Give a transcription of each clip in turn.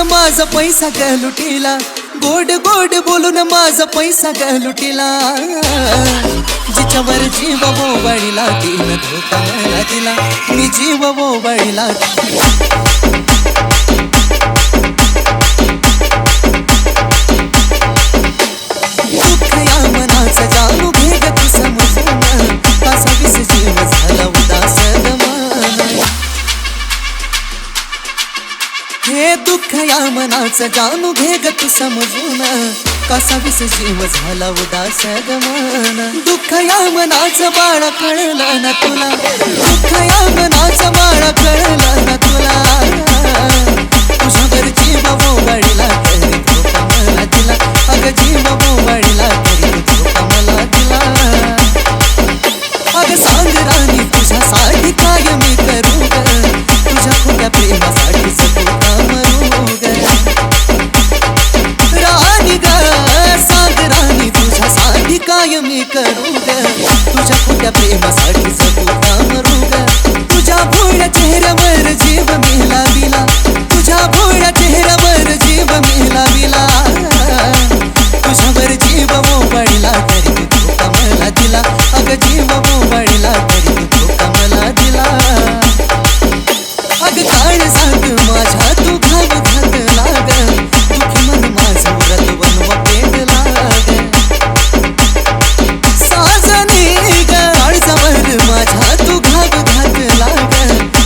माझा पैसा ग लुटीला, गोड गोड बोलून माझा पैसा ग लुटीला. जिच्यावर जीव बोबळीला तिनं धोका मला दिला, मी जीव बोबळीला. दुःख या मनाचं जाणू घे ग तू समजून, कसा विस जीव झाला उदास ग मन. हे दुःख या मनाचं जाणू घे ग तू समजून, कसा विस जीव झाला उदास ग मन. दुःख या मनाचं बाळ कळलं ना तुला, दुःख या मनाचं बाळ कळलं ना तुला. तुझ्यावर जीव बोबळीला तरी धोका मला दिला, अग जीव बोबळीला तरी धोका मला दिला. अग सांग राणी तुझ्यासाठी काय मी करू ग, तुझ्या खोट्या प्रेमासाठी सगळं मरू ग. राणी ग सांग राणी तुझ्यासाठी काय मी करू ग, तुझ्या खोट्या प्रेमासाठी सगळं मरू ग. तुझ्या भोळ्या चेहऱ्यावर जीव मी लाविला, तुझ्या भोळ्या चेहऱ्यावर जीव मी लाविला. तुझ्यावर जीव बोबळीला तरी तू धोका मला दिला, अग जीव बोबळीला तरी तू धोका मला दिला. अग काळ सांग माझ्या तू घाव घातला ग, दुखी मन माझं व्रत वनवा पेटला ग. साजनी ग काळजावर माझ्या तू घाव घातला ग,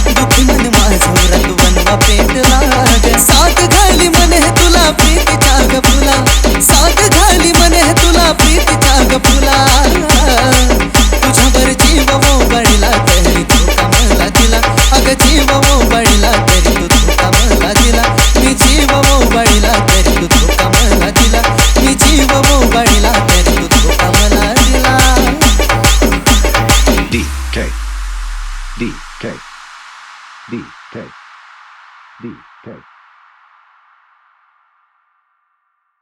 दुखी मन माझं व्रत वनवा पेटला ग. साथ घाली म्हणे तुला प्रीतीच्या ग फुला, साथ घाली म्हणे तुला प्रीतीच्या ग फुला. तुझ्यावर जीव बोबळीला तरी धोका मला दिला, अग जीव बोबळीला तरी तू धोका मला दिला, मी जीव बोबळीला तरी तू धोका मला दिला, मी जीव बोबळीला तरी तू धोका मला दिला. DK DK DK D